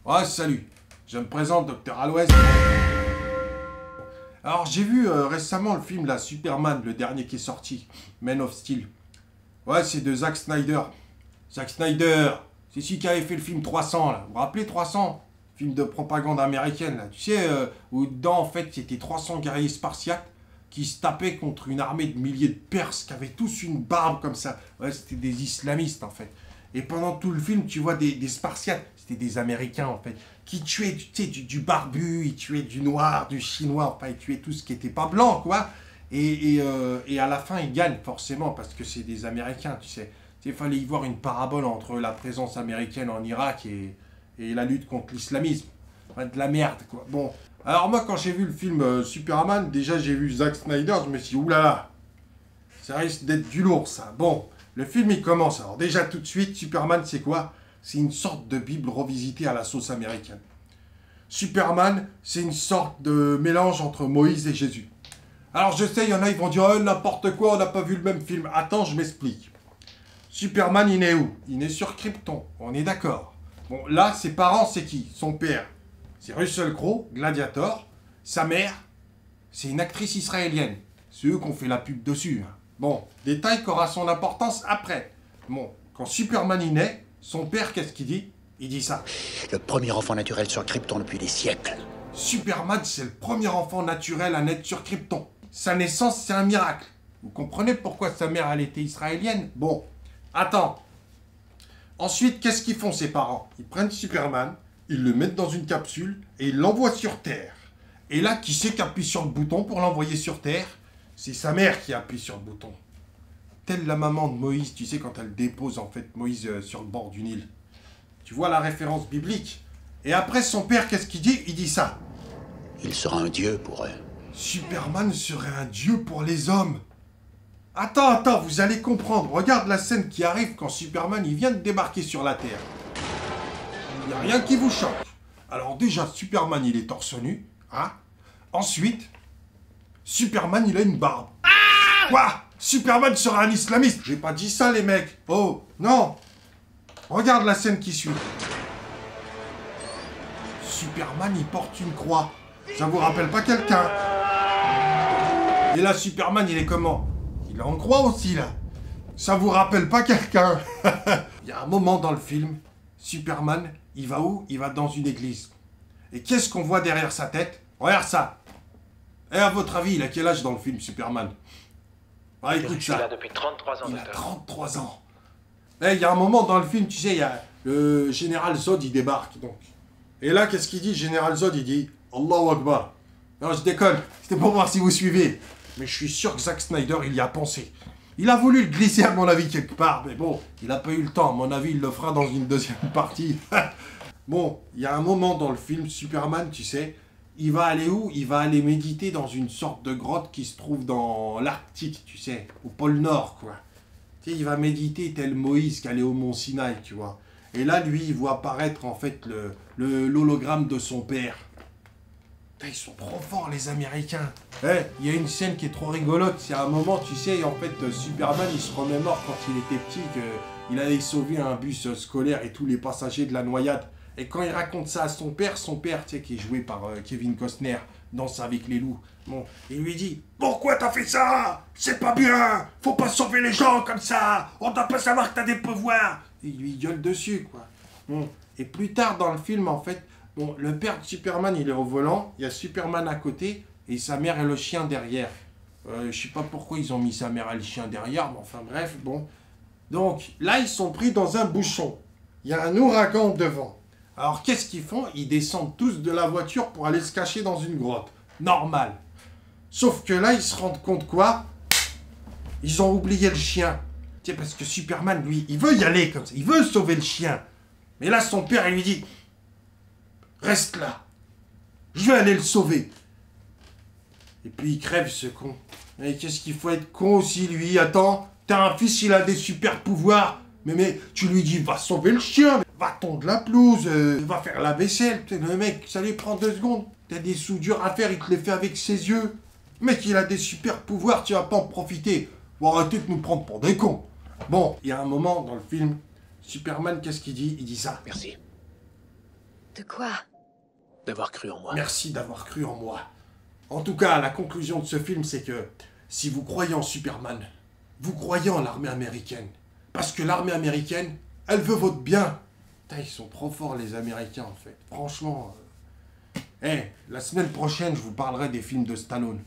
Ouais, salut. Je me présente, Docteur Aloès. Alors, j'ai vu récemment le film, là, Superman, le dernier qui est sorti, Man of Steel. Ouais, c'est de Zack Snyder. Zack Snyder, c'est celui qui avait fait le film 300, là. Vous vous rappelez 300? Film de propagande américaine, là. Tu sais, où dedans, en fait, c'était 300 guerriers spartiates qui se tapaient contre une armée de milliers de Perses qui avaient tous une barbe comme ça. Ouais, c'était des islamistes, en fait. Et pendant tout le film, tu vois des Spartiates, c'était des Américains, en fait, qui tuaient, tu sais, du barbu, ils tuaient du noir, du chinois, enfin, ils tuaient tout ce qui n'était pas blanc, quoi. Et à la fin, ils gagnent, forcément, parce que c'est des Américains, tu sais. Il fallait y voir une parabole entre la présence américaine en Irak et la lutte contre l'islamisme. Enfin, de la merde, quoi. Bon, alors moi, quand j'ai vu le film Superman, déjà, j'ai vu Zack Snyder, je me suis dit, oulala, ça risque d'être du lourd, ça. Bon, le film, il commence. Alors déjà, tout de suite, Superman, c'est quoi? C'est une sorte de Bible revisitée à la sauce américaine. Superman, c'est une sorte de mélange entre Moïse et Jésus. Alors je sais, il y en a, ils vont dire oh, n'importe quoi, on n'a pas vu le même film. Attends, je m'explique. Superman, il naît où? Il naît sur Krypton, on est d'accord. Bon, là, ses parents, c'est qui? Son père, c'est Russell Crowe, Gladiator. Sa mère, c'est une actrice israélienne. C'est eux qui ont fait la pub dessus. Hein. Bon, détail qui aura son importance après. Bon, quand Superman y naît, son père, qu'est-ce qu'il dit? Il dit ça. Le premier enfant naturel sur Krypton depuis des siècles. Superman, c'est le premier enfant naturel à naître sur Krypton. Sa naissance, c'est un miracle. Vous comprenez pourquoi sa mère, elle était israélienne? Bon, attends. Ensuite, qu'est-ce qu'ils font, ses parents? Ils prennent Superman, ils le mettent dans une capsule et ils l'envoient sur Terre. Et là, qui c'est qui appuie sur le bouton pour l'envoyer sur Terre? C'est sa mère qui appuie sur le bouton. Telle la maman de Moïse, tu sais, quand elle dépose en fait Moïse sur le bord du Nil. Tu vois la référence biblique? Et après, son père, qu'est-ce qu'il dit? Il dit ça. Il sera un dieu pour eux. Superman serait un dieu pour les hommes. Attends, vous allez comprendre. Regarde la scène qui arrive quand Superman il vient de débarquer sur la Terre. Il n'y a rien qui vous choque. Alors déjà, Superman, il est torse nu. Hein? Ensuite, Superman, il a une barbe. Quoi? Superman sera un islamiste? J'ai pas dit ça, les mecs. Oh, non. Regarde la scène qui suit. Superman, il porte une croix. Ça vous rappelle pas quelqu'un? Et là, Superman, il est comment? Il est en croix aussi, là. Ça vous rappelle pas quelqu'un? Il y a un moment dans le film, Superman, il va où? Il va dans une église. Et qu'est-ce qu'on voit derrière sa tête? Regarde ça. Et à votre avis, il a quel âge dans le film, Superman? Ah, écoute Je suis ça. là depuis 33 ans, Il a docteur. 33 ans. Et il y a un moment dans le film, tu sais, il y a le général Zod, il débarque, donc. Et là, qu'est-ce qu'il dit, le général Zod? Il dit Allahu Akbar. Non, je déconne. C'était pour voir si vous suivez. Mais je suis sûr que Zack Snyder, il y a pensé. Il a voulu le glisser, à mon avis, quelque part. Mais bon, il n'a pas eu le temps. À mon avis, il le fera dans une deuxième partie. Bon, il y a un moment dans le film, Superman, tu sais, il va aller où? Il va aller méditer dans une sorte de grotte qui se trouve dans l'Arctique, tu sais, au pôle Nord, quoi. Tu sais, il va méditer tel Moïse qui allait au mont Sinaï, tu vois. Et là, lui, il voit apparaître, en fait, l'hologramme de son père. Putain, ils sont trop forts, les Américains. Il y a une scène qui est trop rigolote. C'est à un moment, tu sais, en fait, Superman, il se remémore quand il était petit qu'il allait sauver un bus scolaire et tous les passagers de la noyade. Et quand il raconte ça à son père, tu sais, qui est joué par Kevin Costner, Danse avec les loups, bon, il lui dit « Pourquoi t'as fait ça? C'est pas bien! Faut pas sauver les gens comme ça! On doit pas savoir que t'as des pouvoirs! » Et il lui gueule dessus, quoi. Bon. Et plus tard dans le film, en fait, bon, le père de Superman, il est au volant, il y a Superman à côté, et sa mère et le chien derrière. Je sais pas pourquoi ils ont mis sa mère et le chien derrière, mais enfin bref, bon. Donc, là, ils sont pris dans un bouchon. Il y a un ouragan devant. Alors, qu'est-ce qu'ils font? Ils descendent tous de la voiture pour aller se cacher dans une grotte. Normal. Sauf que là, ils se rendent compte quoi? Ils ont oublié le chien. Tu sais, parce que Superman, lui, il veut y aller comme ça. Il veut sauver le chien. Mais là, son père, il lui dit reste là. Je vais aller le sauver. Et puis, il crève, ce con. Et qu'est-ce qu'il faut être con aussi, lui? Attends, t'as un fils, il a des super pouvoirs. Mais tu lui dis, va sauver le chien, va tondre la pelouse, va faire la vaisselle. Le mec, ça lui prend 2 secondes. T'as des soudures à faire, il te les fait avec ses yeux. Le mec, il a des super pouvoirs, tu vas pas en profiter. Bon, arrêtez de nous prendre pour des cons. Bon, il y a un moment dans le film, Superman, qu'est-ce qu'il dit? Il dit ça. Merci. De quoi? D'avoir cru en moi. Merci d'avoir cru en moi. En tout cas, la conclusion de ce film, c'est que si vous croyez en Superman, vous croyez en l'armée américaine. Parce que l'armée américaine, elle veut votre bien. Putain, ils sont trop forts les Américains en fait. Franchement. La semaine prochaine, je vous parlerai des films de Stallone.